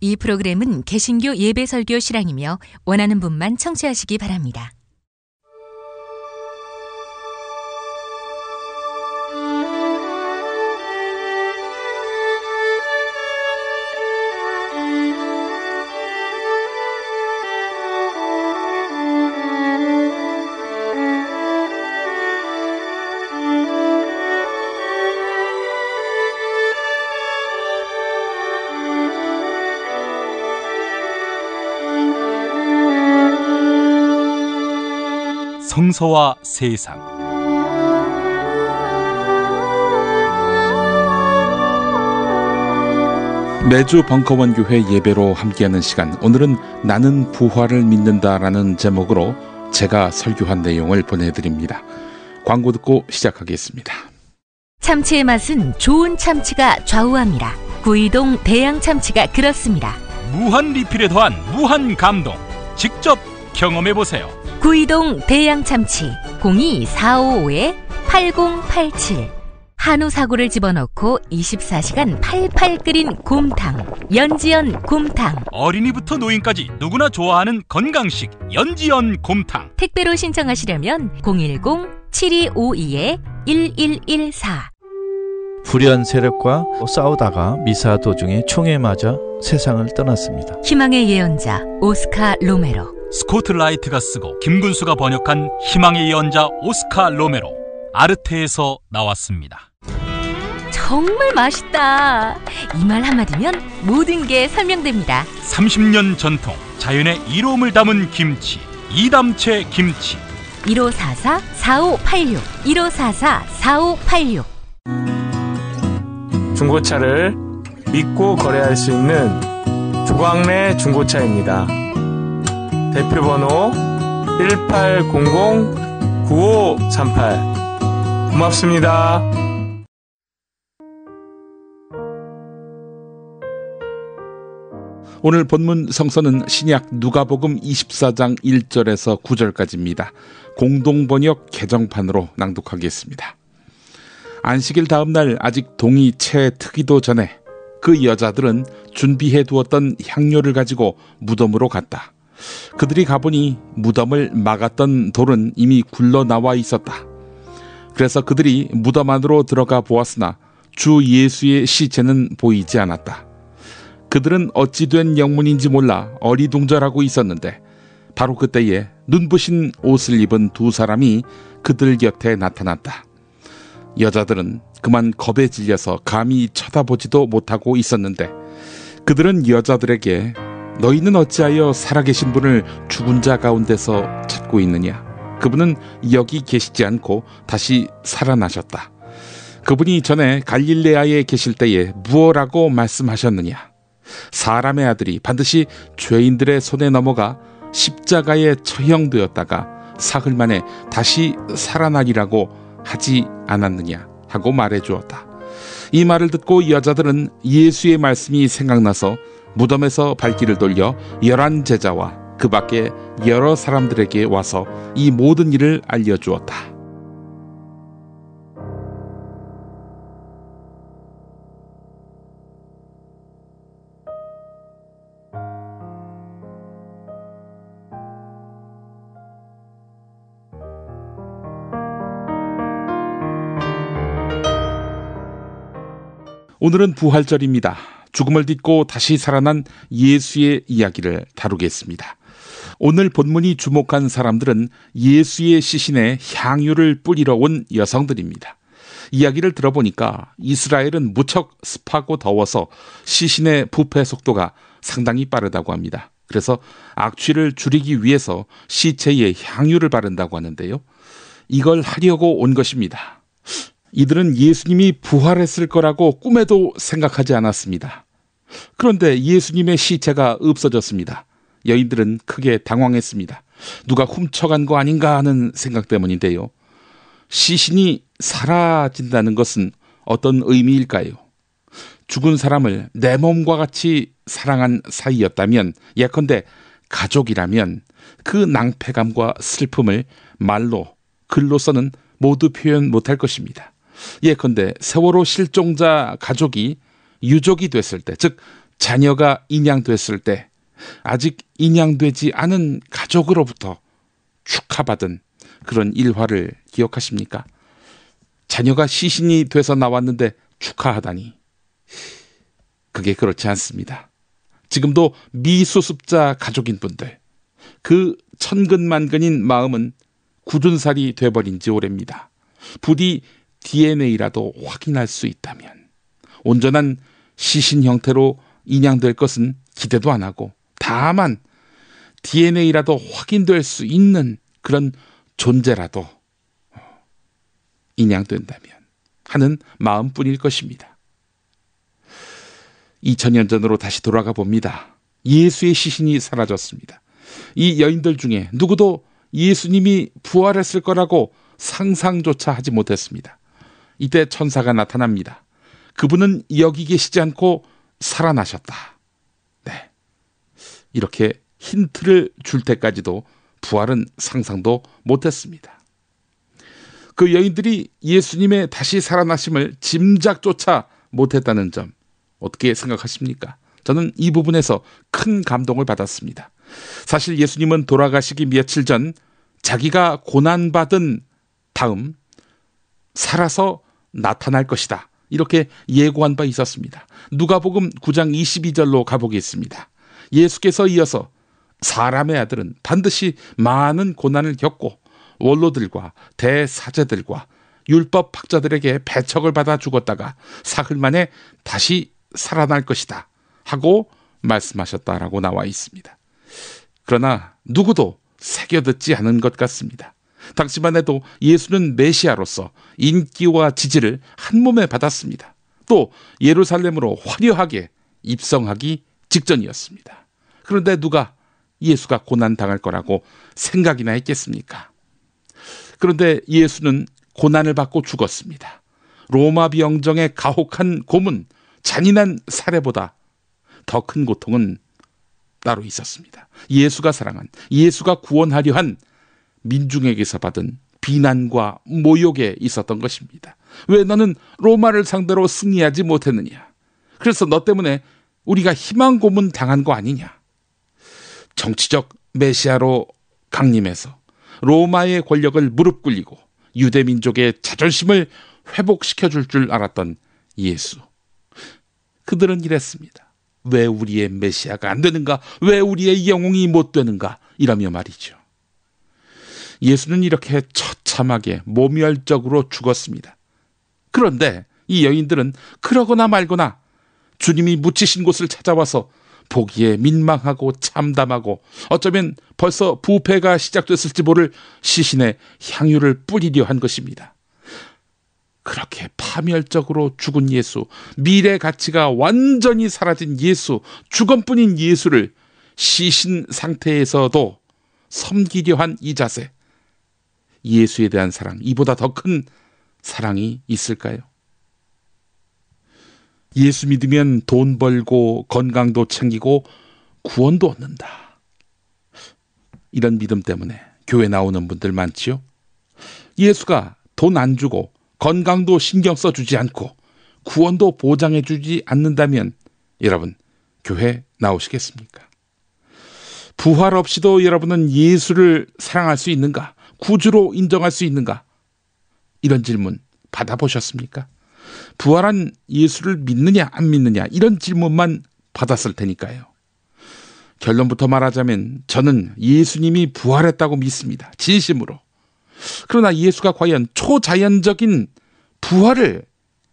이 프로그램은 개신교 예배설교 실황이며 원하는 분만 청취하시기 바랍니다. 성서와 세상. 매주 벙커원 교회 예배로 함께하는 시간, 오늘은 나는 부활을 믿는다라는 제목으로 제가 설교한 내용을 보내드립니다. 광고 듣고 시작하겠습니다. 참치의 맛은 좋은 참치가 좌우합니다. 구이동 대양 참치가 그렇습니다. 무한 리필에 더한 무한 감동. 직접 경험해보세요. 구이동 대양 참치 02-455-8087. 한우 사고를 집어넣고 24시간 팔팔 끓인 곰탕, 연지연 곰탕. 어린이부터 노인까지 누구나 좋아하는 건강식 연지연 곰탕. 택배로 신청하시려면 010-7252-1114. 불의한 세력과 싸우다가 미사 도중에 총에 맞아 세상을 떠났습니다. 희망의 예언자 오스카 로메로. 스코트 라이트가 쓰고 김군수가 번역한 희망의 예언자 오스카 로메로. 아르테에서 나왔습니다. 정말 맛있다. 이 말 한마디면 모든 게 설명됩니다. 30년 전통, 자연의 이로움을 담은 김치, 이담채 김치. 1544-4586 1544-4586. 중고차를 믿고 거래할 수 있는 조광래 중고차입니다. 대표번호 1800-9538. 고맙습니다. 오늘 본문 성서는 신약 누가복음 24장 1절에서 9절까지입니다. 공동번역 개정판으로 낭독하겠습니다. 안식일 다음 날 아직 동이 채 트기도 전에 그 여자들은 준비해 두었던 향료를 가지고 무덤으로 갔다. 그들이 가보니 무덤을 막았던 돌은 이미 굴러나와 있었다. 그래서 그들이 무덤 안으로 들어가 보았으나 주 예수의 시체는 보이지 않았다. 그들은 어찌 된 영문인지 몰라 어리둥절하고 있었는데 바로 그때에 눈부신 옷을 입은 두 사람이 그들 곁에 나타났다. 여자들은 그만 겁에 질려서 감히 쳐다보지도 못하고 있었는데 그들은 여자들에게 너희는 어찌하여 살아계신 분을 죽은 자 가운데서 찾고 있느냐? 그분은 여기 계시지 않고 다시 살아나셨다. 그분이 전에 갈릴레아에 계실 때에 무엇라고 말씀하셨느냐? 사람의 아들이 반드시 죄인들의 손에 넘어가 십자가에 처형되었다가 사흘 만에 다시 살아나리라고 하지 않았느냐 하고 말해 주었다. 이 말을 듣고 여자들은 예수의 말씀이 생각나서 무덤에서 발길을 돌려 11 제자와 그 밖에 여러 사람들에게 와서 이 모든 일을 알려주었다. 오늘은 부활절입니다. 죽음을 딛고 다시 살아난 예수의 이야기를 다루겠습니다. 오늘 본문이 주목한 사람들은 예수의 시신에 향유를 뿌리러 온 여성들입니다. 이야기를 들어보니까 이스라엘은 무척 습하고 더워서 시신의 부패 속도가 상당히 빠르다고 합니다. 그래서 악취를 줄이기 위해서 시체에 향유를 바른다고 하는데요. 이걸 하려고 온 것입니다. 이들은 예수님이 부활했을 거라고 꿈에도 생각하지 않았습니다. 그런데 예수님의 시체가 없어졌습니다. 여인들은 크게 당황했습니다. 누가 훔쳐간 거 아닌가 하는 생각 때문인데요. 시신이 사라진다는 것은 어떤 의미일까요? 죽은 사람을 내 몸과 같이 사랑한 사이였다면, 예컨대 가족이라면 그 낭패감과 슬픔을 말로, 글로서는 모두 표현 못할 것입니다. 예컨대 세월호 실종자 가족이 유족이 됐을 때, 즉 자녀가 인양됐을 때 아직 인양되지 않은 가족으로부터 축하받은 그런 일화를 기억하십니까? 자녀가 시신이 돼서 나왔는데 축하하다니. 그게 그렇지 않습니다. 지금도 미수습자 가족인 분들, 그 천근만근인 마음은 굳은살이 돼버린 지 오래입니다. 부디 DNA라도 확인할 수 있다면, 온전한 시신 형태로 인양될 것은 기대도 안 하고, 다만 DNA라도 확인될 수 있는 그런 존재라도 인양된다면 하는 마음뿐일 것입니다. 2000년 전으로 다시 돌아가 봅니다. 예수의 시신이 사라졌습니다. 이 여인들 중에 누구도 예수님이 부활했을 거라고 상상조차 하지 못했습니다. 이때 천사가 나타납니다. 그분은 여기 계시지 않고 살아나셨다. 네, 이렇게 힌트를 줄 때까지도 부활은 상상도 못했습니다. 그 여인들이 예수님의 다시 살아나심을 짐작조차 못했다는 점, 어떻게 생각하십니까? 저는 이 부분에서 큰 감동을 받았습니다. 사실 예수님은 돌아가시기 며칠 전 자기가 고난받은 다음 살아서 나타날 것이다, 이렇게 예고한 바 있었습니다. 누가복음 9장 22절로 가보겠습니다. 예수께서 이어서 사람의 아들은 반드시 많은 고난을 겪고 원로들과 대사제들과 율법학자들에게 배척을 받아 죽었다가 사흘 만에 다시 살아날 것이다 하고 말씀하셨다라고 나와 있습니다. 그러나 누구도 새겨듣지 않은 것 같습니다. 당시만 해도 예수는 메시아로서 인기와 지지를 한 몸에 받았습니다. 또 예루살렘으로 화려하게 입성하기 직전이었습니다. 그런데 누가 예수가 고난당할 거라고 생각이나 했겠습니까? 그런데 예수는 고난을 받고 죽었습니다. 로마 병정의 가혹한 고문, 잔인한 살해보다 더 큰 고통은 따로 있었습니다. 예수가 사랑한, 예수가 구원하려 한 민중에게서 받은 비난과 모욕에 있었던 것입니다. 왜 너는 로마를 상대로 승리하지 못했느냐? 그래서 너 때문에 우리가 희망 고문 당한 거 아니냐? 정치적 메시아로 강림해서 로마의 권력을 무릎 꿇리고 유대 민족의 자존심을 회복시켜줄 줄 알았던 예수. 그들은 이랬습니다. 왜 우리의 메시아가 안 되는가? 왜 우리의 영웅이 못 되는가? 이라며 말이죠. 예수는 이렇게 처참하게 모멸적으로 죽었습니다. 그런데 이 여인들은 그러거나 말거나 주님이 묻히신 곳을 찾아와서 보기에 민망하고 참담하고 어쩌면 벌써 부패가 시작됐을지 모를 시신에 향유를 뿌리려 한 것입니다. 그렇게 파멸적으로 죽은 예수, 미래 가치가 완전히 사라진 예수, 죽음뿐인 예수를 시신 상태에서도 섬기려 한 이 자세, 예수에 대한 사랑, 이보다 더 큰 사랑이 있을까요? 예수 믿으면 돈 벌고 건강도 챙기고 구원도 얻는다. 이런 믿음 때문에 교회 나오는 분들 많지요? 예수가 돈 안 주고 건강도 신경 써주지 않고 구원도 보장해주지 않는다면 여러분 교회 나오시겠습니까? 부활 없이도 여러분은 예수를 사랑할 수 있는가? 구주로 인정할 수 있는가? 이런 질문 받아보셨습니까? 부활한 예수를 믿느냐 안 믿느냐 이런 질문만 받았을 테니까요. 결론부터 말하자면 저는 예수님이 부활했다고 믿습니다. 진심으로. 그러나 예수가 과연 초자연적인 부활을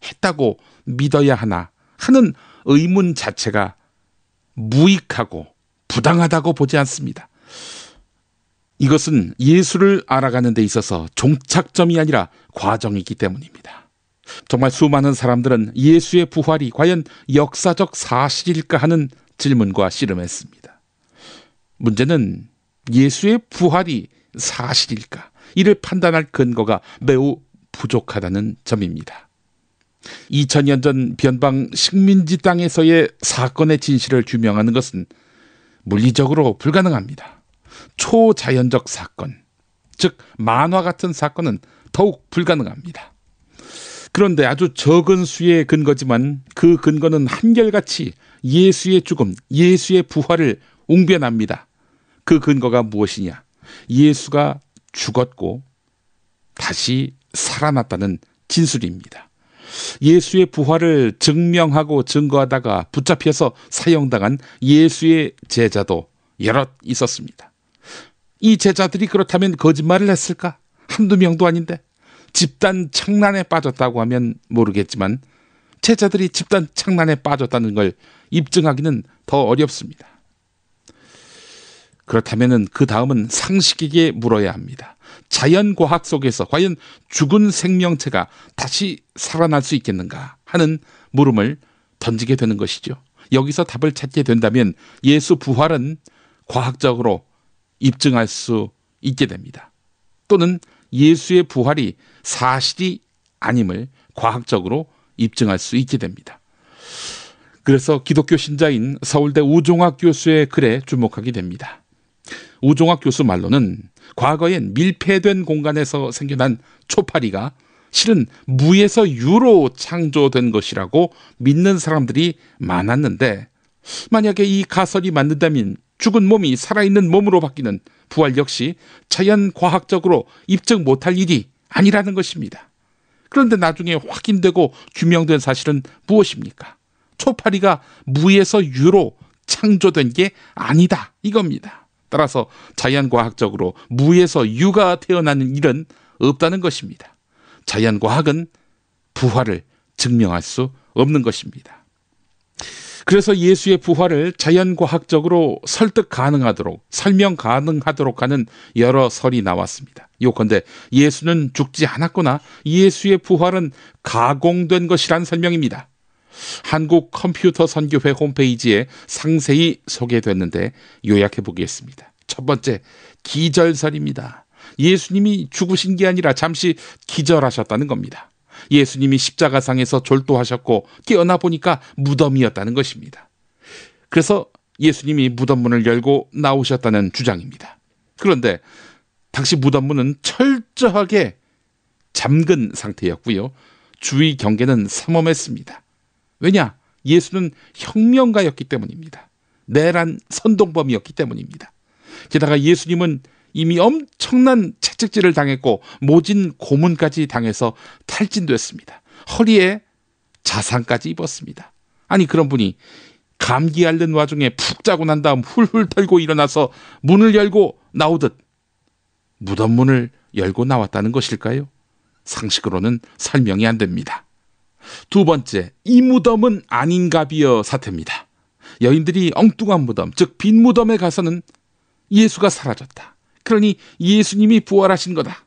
했다고 믿어야 하나 하는 의문 자체가 무익하고 부당하다고 보지 않습니다. 이것은 예수를 알아가는 데 있어서 종착점이 아니라 과정이기 때문입니다. 정말 수많은 사람들은 예수의 부활이 과연 역사적 사실일까 하는 질문과 씨름했습니다. 문제는 예수의 부활이 사실일까? 이를 판단할 근거가 매우 부족하다는 점입니다. 2000년 전 변방 식민지 땅에서의 사건의 진실을 규명하는 것은 물리적으로 불가능합니다. 초자연적 사건, 즉 만화 같은 사건은 더욱 불가능합니다. 그런데 아주 적은 수의 근거지만 그 근거는 한결같이 예수의 죽음, 예수의 부활을 웅변합니다. 그 근거가 무엇이냐? 예수가 죽었고 다시 살아났다는 진술입니다. 예수의 부활을 증명하고 증거하다가 붙잡혀서 사형당한 예수의 제자도 여럿 있었습니다. 이 제자들이 그렇다면 거짓말을 했을까? 한두 명도 아닌데 집단 창난에 빠졌다고 하면 모르겠지만 제자들이 집단 창난에 빠졌다는 걸 입증하기는 더 어렵습니다. 그렇다면 그 다음은 상식에게 물어야 합니다. 자연과학 속에서 과연 죽은 생명체가 다시 살아날 수 있겠는가 하는 물음을 던지게 되는 것이죠. 여기서 답을 찾게 된다면 예수 부활은 과학적으로 입증할 수 있게 됩니다. 또는 예수의 부활이 사실이 아님을 과학적으로 입증할 수 있게 됩니다. 그래서 기독교 신자인 서울대 우종학 교수의 글에 주목하게 됩니다. 우종학 교수 말로는 과거엔 밀폐된 공간에서 생겨난 초파리가 실은 무에서 유로 창조된 것이라고 믿는 사람들이 많았는데, 만약에 이 가설이 맞는다면 죽은 몸이 살아있는 몸으로 바뀌는 부활 역시 자연과학적으로 입증 못할 일이 아니라는 것입니다. 그런데 나중에 확인되고 규명된 사실은 무엇입니까? 초파리가 무에서 유로 창조된 게 아니다, 이겁니다. 따라서 자연과학적으로 무에서 유가 태어나는 일은 없다는 것입니다. 자연과학은 부활을 증명할 수 없는 것입니다. 그래서 예수의 부활을 자연과학적으로 설득 가능하도록, 설명 가능하도록 하는 여러 설이 나왔습니다. 요컨대 예수는 죽지 않았거나 예수의 부활은 가공된 것이란 설명입니다. 한국 컴퓨터 선교회 홈페이지에 상세히 소개됐는데 요약해 보겠습니다. 첫 번째, 기절설입니다. 예수님이 죽으신 게 아니라 잠시 기절하셨다는 겁니다. 예수님이 십자가상에서 졸도하셨고 깨어나 보니까 무덤이었다는 것입니다. 그래서 예수님이 무덤문을 열고 나오셨다는 주장입니다. 그런데 당시 무덤문은 철저하게 잠근 상태였고요. 주의 경계는 삼엄했습니다. 왜냐? 예수는 혁명가였기 때문입니다. 내란 선동범이었기 때문입니다. 게다가 예수님은 이미 엄청난 채찍질을 당했고 모진 고문까지 당해서 탈진됐습니다. 허리에 자상까지 입었습니다. 아니, 그런 분이 감기 앓는 와중에 푹 자고 난 다음 훌훌 털고 일어나서 문을 열고 나오듯 무덤문을 열고 나왔다는 것일까요? 상식으로는 설명이 안 됩니다. 두 번째, 이 무덤은 아닌가비어 사태입니다. 여인들이 엉뚱한 무덤, 즉 빈 무덤에 가서는 예수가 사라졌다, 그러니 예수님이 부활하신 거다,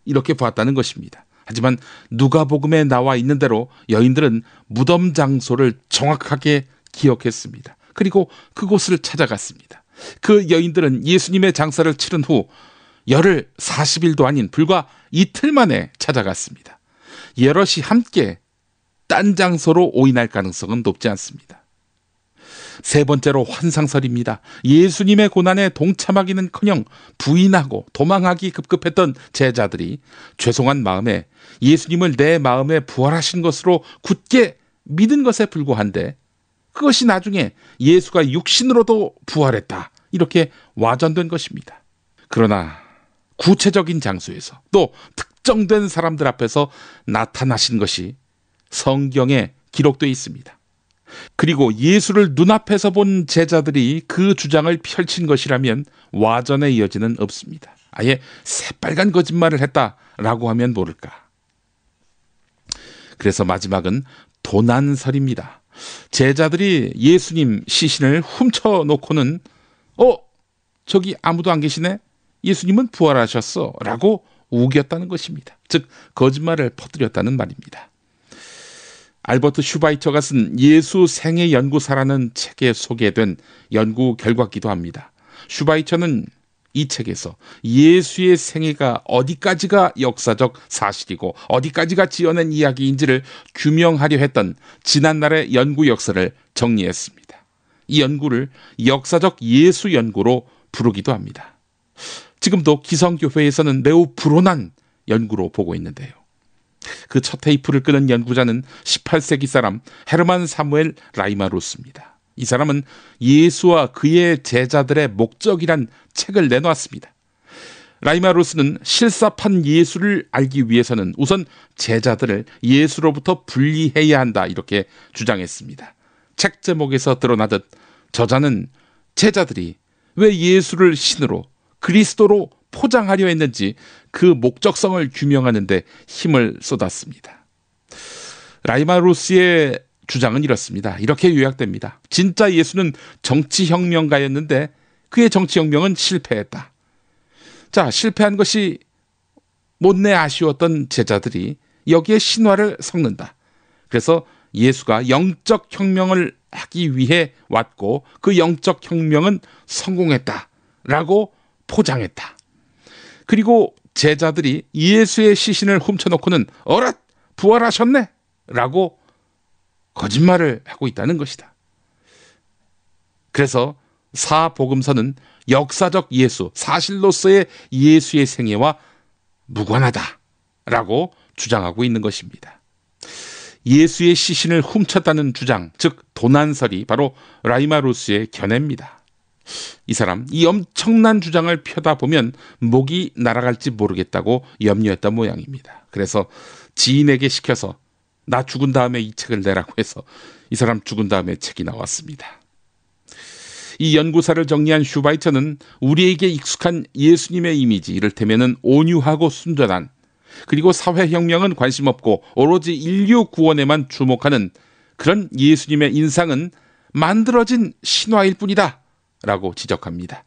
이렇게 봤다는 것입니다. 하지만 누가복음에 나와 있는 대로 여인들은 무덤 장소를 정확하게 기억했습니다. 그리고 그곳을 찾아갔습니다. 그 여인들은 예수님의 장사를 치른 후 열흘 40일도 아닌 불과 이틀 만에 찾아갔습니다. 여럿이 함께 딴 장소로 오인할 가능성은 높지 않습니다. 세 번째로 환상설입니다. 예수님의 고난에 동참하기는커녕 부인하고 도망하기 급급했던 제자들이 죄송한 마음에 예수님을 내 마음에 부활하신 것으로 굳게 믿은 것에 불과한데 그것이 나중에 예수가 육신으로도 부활했다, 이렇게 와전된 것입니다. 그러나 구체적인 장소에서 또 특정된 사람들 앞에서 나타나신 것이 성경에 기록되어 있습니다. 그리고 예수를 눈앞에서 본 제자들이 그 주장을 펼친 것이라면 와전의 여지는 없습니다. 아예 새빨간 거짓말을 했다라고 하면 모를까. 그래서 마지막은 도난설입니다. 제자들이 예수님 시신을 훔쳐놓고는 저기 아무도 안 계시네? 예수님은 부활하셨어 라고 우겼다는 것입니다. 즉 거짓말을 퍼뜨렸다는 말입니다. 알버트 슈바이처가 쓴 예수 생애 연구사라는 책에 소개된 연구 결과기도 합니다. 슈바이처는 이 책에서 예수의 생애가 어디까지가 역사적 사실이고 어디까지가 지어낸 이야기인지를 규명하려 했던 지난날의 연구 역사를 정리했습니다. 이 연구를 역사적 예수 연구로 부르기도 합니다. 지금도 기성교회에서는 매우 불온한 연구로 보고 있는데요. 그 첫 테이프를 끄는 연구자는 18세기 사람 헤르만 사무엘 라이마루스입니다. 이 사람은 예수와 그의 제자들의 목적이란 책을 내놓았습니다. 라이마루스는 실사판 예수를 알기 위해서는 우선 제자들을 예수로부터 분리해야 한다, 이렇게 주장했습니다. 책 제목에서 드러나듯 저자는 제자들이 왜 예수를 신으로 그리스도로 포장하려 했는지 그 목적성을 규명하는 데 힘을 쏟았습니다. 라이마루스의 주장은 이렇습니다. 이렇게 요약됩니다. 진짜 예수는 정치혁명가였는데 그의 정치혁명은 실패했다. 자, 실패한 것이 못내 아쉬웠던 제자들이 여기에 신화를 섞는다. 그래서 예수가 영적 혁명을 하기 위해 왔고 그 영적 혁명은 성공했다라고 포장했다. 그리고 제자들이 예수의 시신을 훔쳐놓고는 어라, 부활하셨네 라고 거짓말을 하고 있다는 것이다. 그래서 사복음서는 역사적 예수, 사실로서의 예수의 생애와 무관하다라고 주장하고 있는 것입니다. 예수의 시신을 훔쳤다는 주장, 즉 도난설이 바로 라이마루스의 견해입니다. 이 사람, 이 엄청난 주장을 펴다 보면 목이 날아갈지 모르겠다고 염려했던 모양입니다. 그래서 지인에게 시켜서 나 죽은 다음에 이 책을 내라고 해서 이 사람 죽은 다음에 책이 나왔습니다. 이 연구사를 정리한 슈바이처는 우리에게 익숙한 예수님의 이미지, 이를테면 온유하고 순전한, 그리고 사회혁명은 관심 없고 오로지 인류 구원에만 주목하는 그런 예수님의 인상은 만들어진 신화일 뿐이다 라고 지적합니다.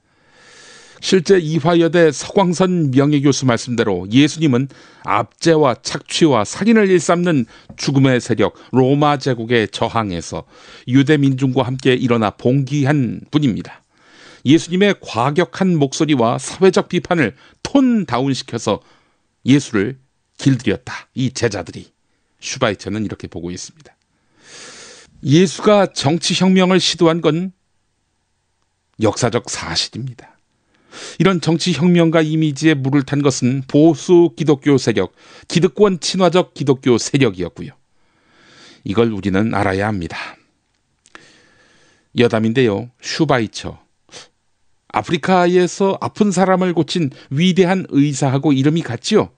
실제 이화여대 서광선 명예교수 말씀대로 예수님은 압제와 착취와 살인을 일삼는 죽음의 세력 로마 제국에 저항해서 유대 민중과 함께 일어나 봉기한 분입니다. 예수님의 과격한 목소리와 사회적 비판을 톤 다운시켜서 예수를 길들였다. 이 제자들이. 슈바이처는 이렇게 보고 있습니다. 예수가 정치혁명을 시도한 건 역사적 사실입니다. 이런 정치혁명가 이미지에 물을 탄 것은 보수 기독교 세력, 기득권 친화적 기독교 세력이었고요. 이걸 우리는 알아야 합니다. 여담인데요. 슈바이처. 아프리카에서 아픈 사람을 고친 위대한 의사하고 이름이 같지요?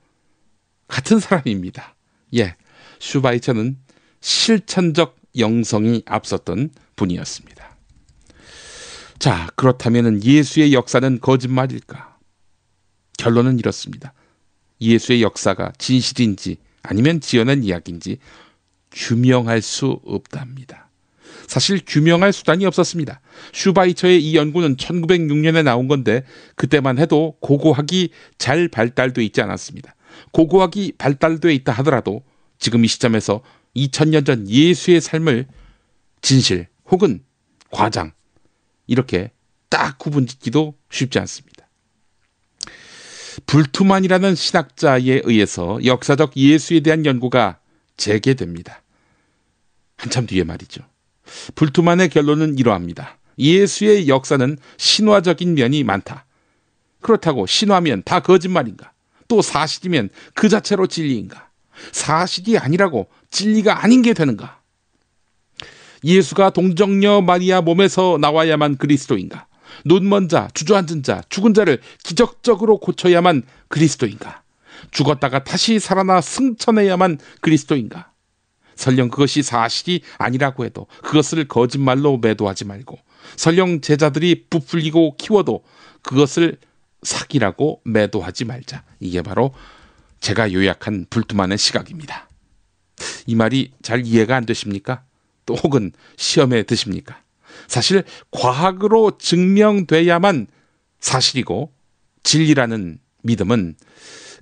같은 사람입니다. 예, 슈바이처는 실천적 영성이 앞섰던 분이었습니다. 자, 그렇다면 예수의 역사는 거짓말일까? 결론은 이렇습니다. 예수의 역사가 진실인지 아니면 지어낸 이야기인지 규명할 수 없답니다. 사실 규명할 수단이 없었습니다. 슈바이처의 이 연구는 1906년에 나온 건데 그때만 해도 고고학이 잘 발달돼 있지 않았습니다. 고고학이 발달돼 있다 하더라도 지금 이 시점에서 2000년 전 예수의 삶을 진실 혹은 과장 이렇게 딱 구분짓기도 쉽지 않습니다. 불투만이라는 신학자에 의해서 역사적 예수에 대한 연구가 재개됩니다. 한참 뒤에 말이죠. 불투만의 결론은 이러합니다. 예수의 역사는 신화적인 면이 많다. 그렇다고 신화면 다 거짓말인가? 또 사실이면 그 자체로 진리인가? 사실이 아니라고 진리가 아닌 게 되는가? 예수가 동정녀 마리아 몸에서 나와야만 그리스도인가? 눈먼 자, 주저앉은 자, 죽은 자를 기적적으로 고쳐야만 그리스도인가? 죽었다가 다시 살아나 승천해야만 그리스도인가? 설령 그것이 사실이 아니라고 해도 그것을 거짓말로 매도하지 말고 설령 제자들이 부풀리고 키워도 그것을 사기라고 매도하지 말자. 이게 바로 제가 요약한 불투만의 시각입니다. 이 말이 잘 이해가 안 되십니까? 또 혹은 시험에 드십니까? 사실 과학으로 증명돼야만 사실이고 진리라는 믿음은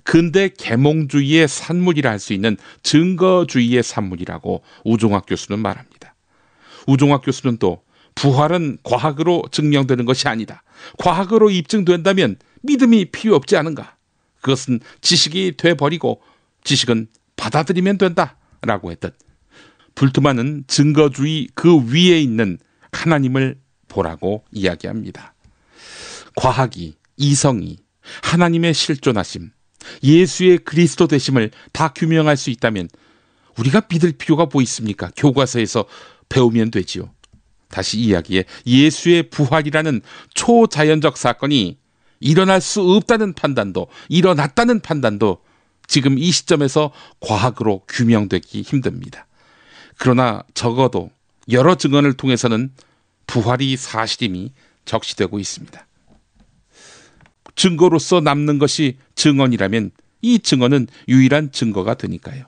근대 계몽주의의 산물이라 할 수 있는 증거주의의 산물이라고 우종학 교수는 말합니다. 우종학 교수는 또 부활은 과학으로 증명되는 것이 아니다. 과학으로 입증된다면 믿음이 필요 없지 않은가? 그것은 지식이 돼버리고 지식은 받아들이면 된다라고 했듯 불투만은 증거주의 그 위에 있는 하나님을 보라고 이야기합니다. 과학이, 이성이, 하나님의 실존하심, 예수의 그리스도 되심을 다 규명할 수 있다면 우리가 믿을 필요가 뭐 있습니까? 교과서에서 배우면 되지요. 다시 이야기해, 예수의 부활이라는 초자연적 사건이 일어날 수 없다는 판단도, 일어났다는 판단도 지금 이 시점에서 과학으로 규명되기 힘듭니다. 그러나 적어도 여러 증언을 통해서는 부활이 사실임이 적시되고 있습니다. 증거로서 남는 것이 증언이라면 이 증언은 유일한 증거가 되니까요.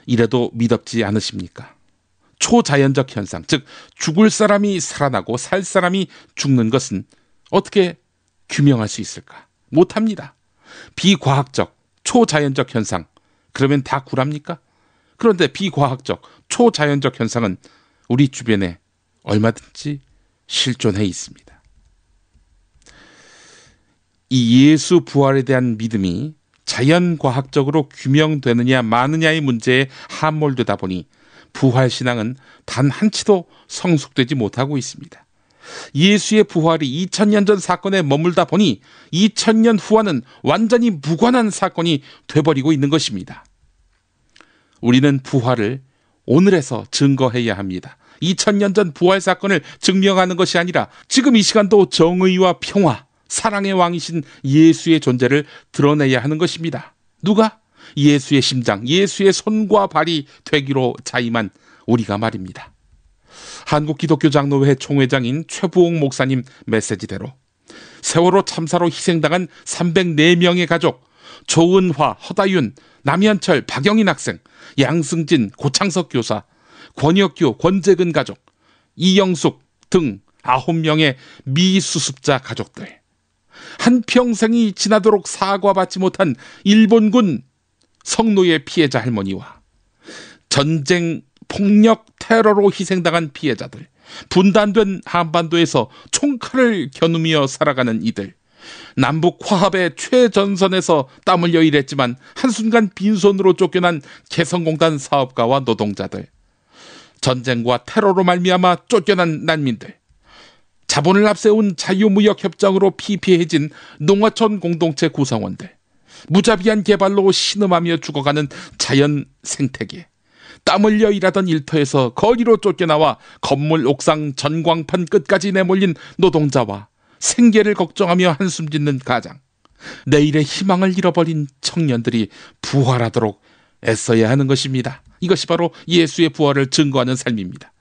이래도 미덥지 않으십니까? 초자연적 현상, 즉 죽을 사람이 살아나고 살 사람이 죽는 것은 어떻게 규명할 수 있을까? 못합니다. 비과학적, 초자연적 현상, 그러면 다 구랍니까? 그런데 비과학적, 초자연적 현상은 우리 주변에 얼마든지 실존해 있습니다. 이 예수 부활에 대한 믿음이 자연과학적으로 규명되느냐 마느냐의 문제에 함몰되다 보니 부활신앙은 단 한치도 성숙되지 못하고 있습니다. 예수의 부활이 2000년 전 사건에 머물다 보니 2000년 후와는 완전히 무관한 사건이 돼버리고 있는 것입니다. 우리는 부활을 오늘에서 증거해야 합니다. 2000년 전 부활 사건을 증명하는 것이 아니라 지금 이 시간도 정의와 평화, 사랑의 왕이신 예수의 존재를 드러내야 하는 것입니다. 누가? 예수의 심장, 예수의 손과 발이 되기로 자임한 우리가 말입니다. 한국기독교장로회 총회장인 최부옥 목사님 메시지대로 세월호 참사로 희생당한 304명의 가족, 조은화, 허다윤, 남현철, 박영인 학생, 양승진, 고창석 교사, 권혁규, 권재근 가족, 이영숙 등 9명의 미수습자 가족들, 한평생이 지나도록 사과받지 못한 일본군 성노예 피해자 할머니와 전쟁, 폭력, 테러로 희생당한 피해자들, 분단된 한반도에서 총칼을 겨누며 살아가는 이들, 남북 화합의 최전선에서 땀 흘려 일했지만 한순간 빈손으로 쫓겨난 개성공단 사업가와 노동자들, 전쟁과 테러로 말미암아 쫓겨난 난민들, 자본을 앞세운 자유무역협정으로 피폐해진 농어촌 공동체 구성원들, 무자비한 개발로 신음하며 죽어가는 자연 생태계, 땀 흘려 일하던 일터에서 거리로 쫓겨나와 건물 옥상 전광판 끝까지 내몰린 노동자와 생계를 걱정하며 한숨 짓는 가장, 내일의 희망을 잃어버린 청년들이 부활하도록 애써야 하는 것입니다. 이것이 바로 예수의 부활을 증거하는 삶입니다.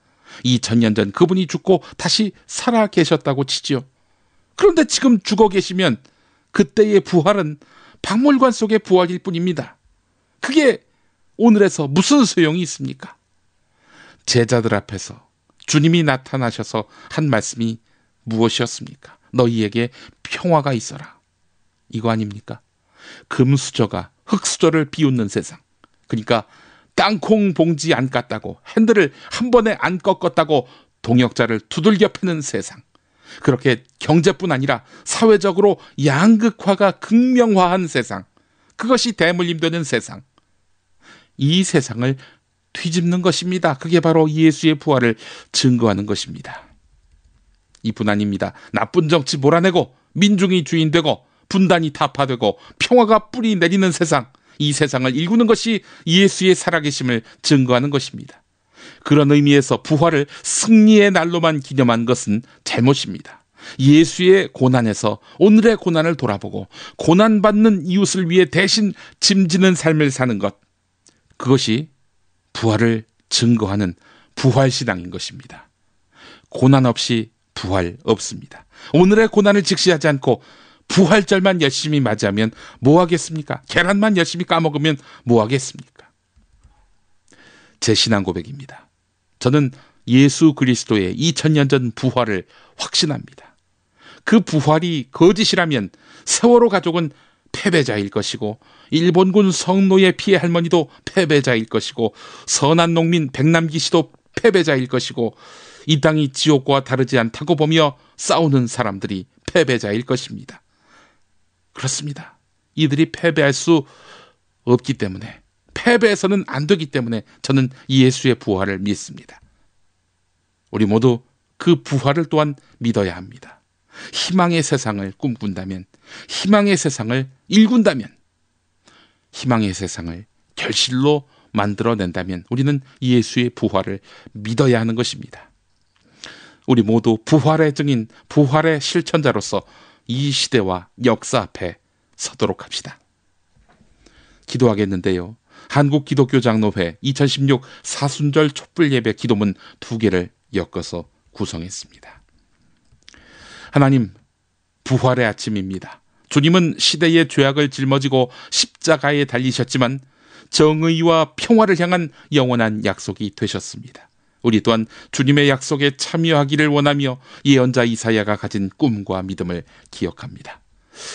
2000년 전 그분이 죽고 다시 살아 계셨다고 치지요. 그런데 지금 죽어 계시면 그때의 부활은 박물관 속의 부활일 뿐입니다. 그게 오늘에서 무슨 소용이 있습니까? 제자들 앞에서 주님이 나타나셔서 한 말씀이 무엇이었습니까? 너희에게 평화가 있어라. 이거 아닙니까? 금수저가 흙수저를 비웃는 세상. 그러니까 땅콩 봉지 안 깠다고, 핸들을 한 번에 안 꺾었다고 동역자를 두들겨 패는 세상. 그렇게 경제뿐 아니라 사회적으로 양극화가 극명화한 세상. 그것이 대물림되는 세상. 이 세상을 뒤집는 것입니다. 그게 바로 예수의 부활을 증거하는 것입니다. 이뿐 아닙니다. 나쁜 정치 몰아내고 민중이 주인되고 분단이 타파되고 평화가 뿌리 내리는 세상, 이 세상을 일구는 것이 예수의 살아계심을 증거하는 것입니다. 그런 의미에서 부활을 승리의 날로만 기념한 것은 잘못입니다. 예수의 고난에서 오늘의 고난을 돌아보고 고난받는 이웃을 위해 대신 짐지는 삶을 사는 것, 그것이 부활을 증거하는 부활신앙인 것입니다. 고난 없이 부활 없습니다. 오늘의 고난을 직시하지 않고 부활절만 열심히 맞이하면 뭐 하겠습니까? 계란만 열심히 까먹으면 뭐 하겠습니까? 제 신앙 고백입니다. 저는 예수 그리스도의 2000년 전 부활을 확신합니다. 그 부활이 거짓이라면 세월호 가족은 패배자일 것이고, 일본군 성노예 피해 할머니도 패배자일 것이고, 선한 농민 백남기 씨도 패배자일 것이고, 이 땅이 지옥과 다르지 않다고 보며 싸우는 사람들이 패배자일 것입니다. 그렇습니다. 이들이 패배할 수 없기 때문에, 패배해서는 안 되기 때문에 저는 예수의 부활을 믿습니다. 우리 모두 그 부활을 또한 믿어야 합니다. 희망의 세상을 꿈꾼다면, 희망의 세상을 일군다면 희망의 세상을 결실로 만들어낸다면 우리는 예수의 부활을 믿어야 하는 것입니다. 우리 모두 부활의 증인, 부활의 실천자로서 이 시대와 역사 앞에 서도록 합시다. 기도하겠는데요. 한국기독교장로회 2016 사순절 촛불 예배 기도문 2개를 엮어서 구성했습니다. 하나님, 부활의 아침입니다. 주님은 시대의 죄악을 짊어지고 십자가에 달리셨지만 정의와 평화를 향한 영원한 약속이 되셨습니다. 우리 또한 주님의 약속에 참여하기를 원하며 예언자 이사야가 가진 꿈과 믿음을 기억합니다.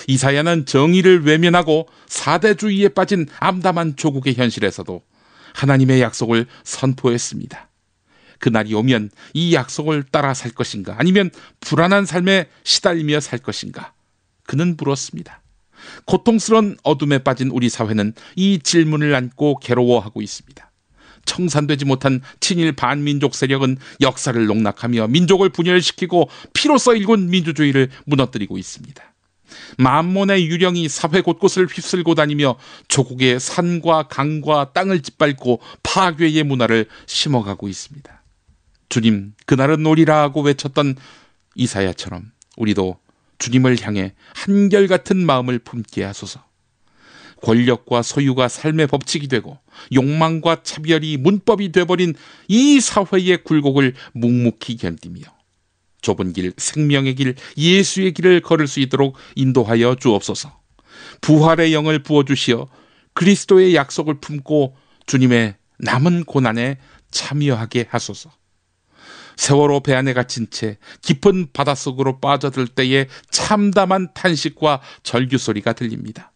이사야는 정의를 외면하고 사대주의에 빠진 암담한 조국의 현실에서도 하나님의 약속을 선포했습니다. 그날이 오면 이 약속을 따라 살 것인가, 아니면 불안한 삶에 시달리며 살 것인가? 그는 물었습니다. 고통스러운 어둠에 빠진 우리 사회는 이 질문을 안고 괴로워하고 있습니다. 청산되지 못한 친일 반민족 세력은 역사를 농락하며 민족을 분열시키고 피로써 일군 민주주의를 무너뜨리고 있습니다. 만몬의 유령이 사회 곳곳을 휩쓸고 다니며 조국의 산과 강과 땅을 짓밟고 파괴의 문화를 심어가고 있습니다. 주님, 그날은 오리라 하고 외쳤던 이사야처럼 우리도 주님을 향해 한결같은 마음을 품게 하소서. 권력과 소유가 삶의 법칙이 되고 욕망과 차별이 문법이 되어버린 이 사회의 굴곡을 묵묵히 견디며 좁은 길, 생명의 길, 예수의 길을 걸을 수 있도록 인도하여 주옵소서. 부활의 영을 부어주시어 그리스도의 약속을 품고 주님의 남은 고난에 참여하게 하소서. 세월호 배 안에 갇힌 채 깊은 바닷속으로 빠져들 때의 참담한 탄식과 절규 소리가 들립니다.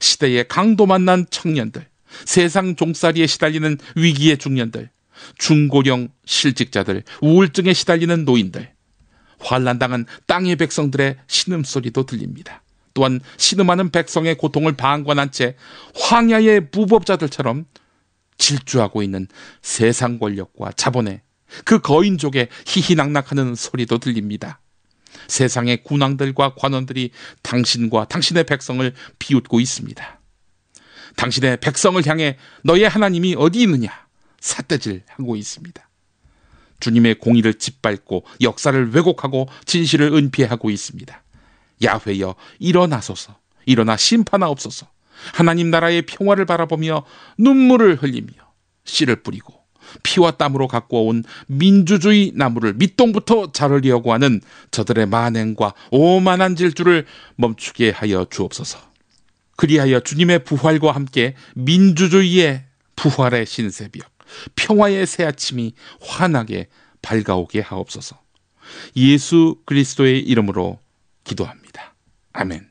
시대의 강도 만난 청년들, 세상 종살이에 시달리는 위기의 중년들, 중고령 실직자들, 우울증에 시달리는 노인들, 환난당한 땅의 백성들의 신음소리도 들립니다. 또한 신음하는 백성의 고통을 방관한 채 황야의 무법자들처럼 질주하고 있는 세상 권력과 자본의 그 거인족의 희희낙낙하는 소리도 들립니다. 세상의 군왕들과 관원들이 당신과 당신의 백성을 비웃고 있습니다. 당신의 백성을 향해 너의 하나님이 어디 있느냐 삿대질하고 있습니다. 주님의 공의를 짓밟고 역사를 왜곡하고 진실을 은폐하고 있습니다. 야훼여 일어나소서, 일어나 심판하옵소서. 하나님 나라의 평화를 바라보며 눈물을 흘리며 씨를 뿌리고 피와 땀으로 가꾸어온 민주주의 나무를 밑동부터 자르려고 하는 저들의 만행과 오만한 질주를 멈추게 하여 주옵소서. 그리하여 주님의 부활과 함께 민주주의의 부활의 신새벽, 평화의 새아침이 환하게 밝아오게 하옵소서. 예수 그리스도의 이름으로 기도합니다. 아멘.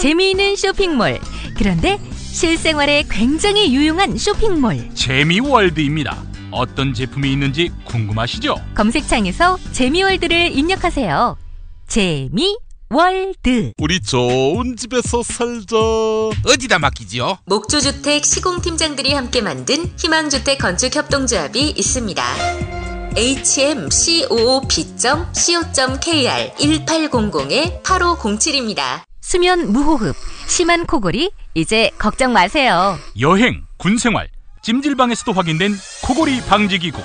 재미있는 쇼핑몰. 그런데 실생활에 굉장히 유용한 쇼핑몰. 재미월드입니다. 어떤 제품이 있는지 궁금하시죠? 검색창에서 재미월드를 입력하세요. 재미월드. 우리 좋은 집에서 살자. 어디다 맡기지요? 목조주택 시공팀장들이 함께 만든 희망주택 건축협동조합이 있습니다. hmcoop.co.kr 1800-8507입니다. 수면 무호흡, 심한 코골이 이제 걱정 마세요. 여행, 군생활, 찜질방에서도 확인된 코골이 방지기구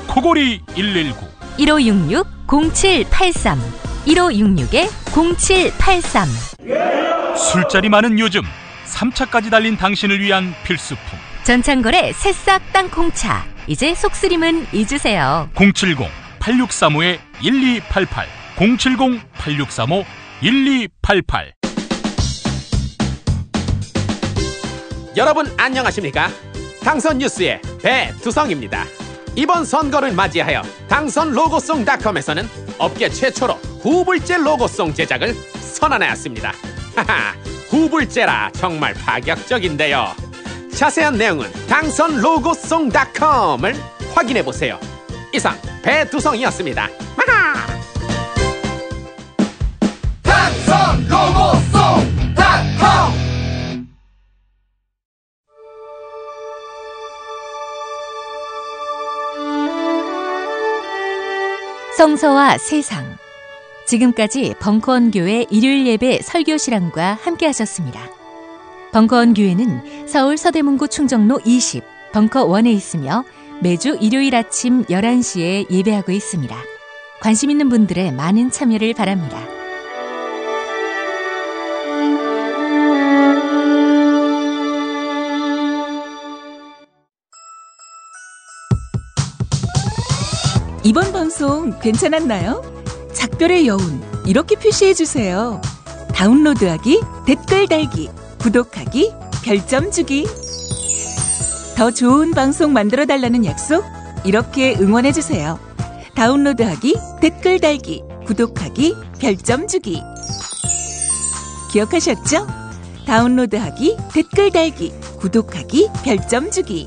코골이 119 1566-0783 1566-0783. 술자리 많은 요즘 3차까지 달린 당신을 위한 필수품 전창걸의 새싹 땅콩차. 이제 속쓰림은 잊으세요. 070-8635-1288 070-8635-1288. 여러분 안녕하십니까? 당선 뉴스의 배두성입니다. 이번 선거를 맞이하여 당선로고송닷컴에서는 업계 최초로 후불제 로고송 제작을 선언하였습니다. 하하, 후불제라 정말 파격적인데요. 자세한 내용은 당선로고송닷컴을 확인해보세요. 이상 배두성이었습니다. 당선로고송닷컴. 성서와 세상. 지금까지 벙커원 교회 일요일 예배 설교 실황과 함께 하셨습니다. 벙커원 교회는 서울 서대문구 충정로 20 벙커원에 있으며 매주 일요일 아침 11시에 예배하고 있습니다. 관심 있는 분들의 많은 참여를 바랍니다. 이번 방송 괜찮았나요? 작별의 여운 이렇게 표시해주세요. 다운로드하기, 댓글 달기, 구독하기, 별점 주기. 더 좋은 방송 만들어달라는 약속 이렇게 응원해주세요. 다운로드하기, 댓글 달기, 구독하기, 별점 주기. 기억하셨죠? 다운로드하기, 댓글 달기, 구독하기, 별점 주기.